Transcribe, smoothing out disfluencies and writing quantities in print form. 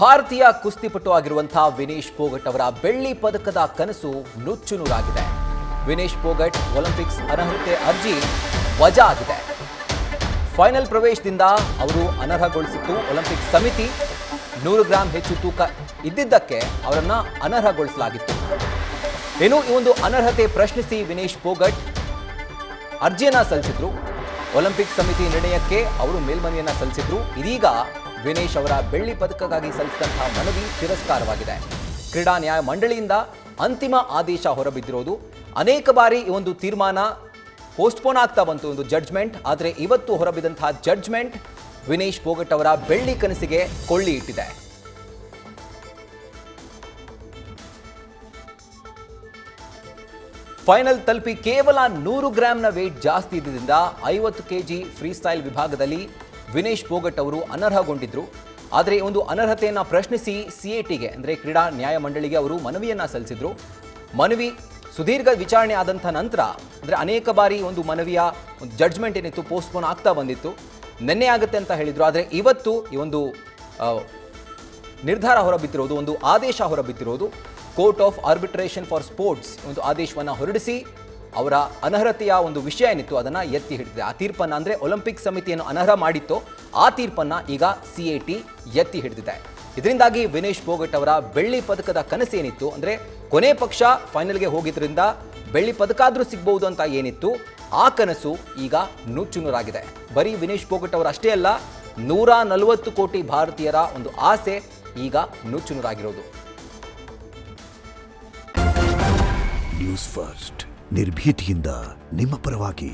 ಭಾರತೀಯ ಕುಸ್ತಿಪಟು ಆಗಿರುವಂತಹ ವಿನೇಶ್ ಫೋಗಟ್ ಅವರ ಬೆಳ್ಳಿ ಪದಕದ ಕನಸು ನುಚ್ಚುನೂರಾಗಿದೆ. ವಿನೇಶ್ ಫೋಗಟ್ ಒಲಿಂಪಿಕ್ಸ್ ಅರ್ಹತೆ ಅರ್ಜಿ ವಜಾ ಆಗಿದೆ. ಫೈನಲ್ ಪ್ರವೇಶದಿಂದ ಅವರು ಅನರ್ಹಗೊಳಿಸಿತ್ತು ಒಲಿಂಪಿಕ್ ಸಮಿತಿ. 100 ಗ್ರಾಂ ಹೆಚ್ಚು ತೂಕ ಇದ್ದಿದ್ದಕ್ಕೆ ಅವರನ್ನ ಅನರ್ಹಗೊಳಿಸಲಾಗಿತ್ತು. ಇನ್ನು ಈ ಒಂದು ಅನರ್ಹತೆ ಪ್ರಶ್ನಿಸಿ ವಿನೇಶ್ ಫೋಗಟ್ ಅರ್ಜಿಯನ್ನ ಸಲ್ಲಿಸಿದ್ರು. ಒಲಿಂಪಿಕ್ ಸಮಿತಿ ನಿರ್ಣಯಕ್ಕೆ ಅವರು ಮೇಲ್ಮನವಿಯನ್ನ ಸಲ್ಲಿಸಿದ್ರು. ಇದೀಗ ವಿನೇಶ್ ಅವರ ಬೆಳ್ಳಿ ಪದಕಕ್ಕಾಗಿ ಸಲ್ಲಿಸಿದಂತಹ ಮನವಿ ತಿರಸ್ಕಾರವಾಗಿದೆ. ಕ್ರೀಡಾ ನ್ಯಾಯ ಮಂಡಳಿಯಿಂದ ಅಂತಿಮ ಆದೇಶ ಹೊರಬಿದ್ದಿರೋದು. ಅನೇಕ ಬಾರಿ ಈ ಒಂದು ತೀರ್ಮಾನ ಪೋಸ್ಟ್ಪೋನ್ ಆಗ್ತಾ ಬಂತು, ಒಂದು ಜಡ್ಜ್ಮೆಂಟ್. ಆದರೆ ಇವತ್ತು ಹೊರಬಿದ್ದಂತಹ ಜಡ್ಜ್ಮೆಂಟ್ ವಿನೇಶ್ ಫೋಗಟ್ ಅವರ ಬೆಳ್ಳಿ ಕನಸಿಗೆ ಕೊಳ್ಳಿ ಇಟ್ಟಿದೆ. ಫೈನಲ್ ತಲುಪಿ ಕೇವಲ 100 ಗ್ರಾಂನ ವೇಟ್ ಜಾಸ್ತಿ ಇದ್ದಿದ್ದರಿಂದ 50 ಕೆಜಿ ಫ್ರೀ ಸ್ಟೈಲ್ ವಿಭಾಗದಲ್ಲಿ ವಿನೇಶ್ ಫೋಗಟ್ ಅವರು ಅನರ್ಹಗೊಂಡಿದ್ರು. ಆದರೆ ಒಂದು ಅನರ್ಹತೆಯನ್ನು ಪ್ರಶ್ನಿಸಿ ಸಿಎಟಿಗೆ ಅಂದರೆ ಕ್ರೀಡಾ ನ್ಯಾಯ ಮಂಡಳಿಗೆ ಅವರು ಮನವಿಯನ್ನು ಸಲ್ಲಿಸಿದ್ರು. ಮನವಿ ಸುದೀರ್ಘ ವಿಚಾರಣೆ ಆದಂಥ ನಂತರ, ಅಂದರೆ ಅನೇಕ ಬಾರಿ ಒಂದು ಮನವಿಯ ಒಂದು ಜಡ್ಜ್ಮೆಂಟ್ ಏನಿತ್ತು ಪೋಸ್ಟ್ಪೋನ್ ಆಗ್ತಾ ಬಂದಿತ್ತು. ನಿನ್ನೆ ಆಗುತ್ತೆ ಅಂತ ಹೇಳಿದರು. ಆದರೆ ಇವತ್ತು ಈ ಒಂದು ನಿರ್ಧಾರ ಹೊರಬಿದ್ದಿರೋದು, ಒಂದು ಆದೇಶ ಹೊರಬಿದ್ದಿರೋದು. Court of arbitration for sports ಒಂದು ಆದೇಶವನ್ನು ಹೊರಡಿಸಿ ಅವರ ಅನರ್ಹತೆಯ ಒಂದು ವಿಷಯ ಏನಿತ್ತು ಅದನ್ನು ಎತ್ತಿ ಹಿಡಿದಿದೆ. ಆ ತೀರ್ಪನ್ನು, ಅಂದರೆ ಒಲಿಂಪಿಕ್ ಸಮಿತಿಯನ್ನು ಅನರ್ಹ ಮಾಡಿತ್ತೋ ಆ ತೀರ್ಪನ್ನು ಈಗ ಸಿಎಟಿ ಎತ್ತಿ ಹಿಡಿದಿದೆ. ಇದರಿಂದಾಗಿ ವಿನೇಶ್ ಫೋಗಟ್ ಅವರ ಬೆಳ್ಳಿ ಪದಕದ ಕನಸೇನಿತ್ತು, ಅಂದರೆ ಕೊನೆ ಪಕ್ಷ ಫೈನಲ್ಗೆ ಹೋಗಿದ್ರಿಂದ ಬೆಳ್ಳಿ ಪದಕ ಆದರೂ ಸಿಗ್ಬಹುದು ಅಂತ ಏನಿತ್ತು, ಆ ಕನಸು ಈಗ ನುಚ್ಚುನೂರಾಗಿದೆ. ಬರೀ ವಿನೇಶ್ ಫೋಗಟ್ ಅವರು ಅಷ್ಟೇ ಅಲ್ಲ, 140 ಕೋಟಿ ಭಾರತೀಯರ ಒಂದು ಆಸೆ ಈಗ ನುಚ್ಚುನೂರಾಗಿರೋದು. ನ್ಯೂಸ್ ಫಸ್ಟ್ ನಿರ್ಭೀತಿಯಿಂದ ನಿಮ್ಮ ಪರವಾಗಿ.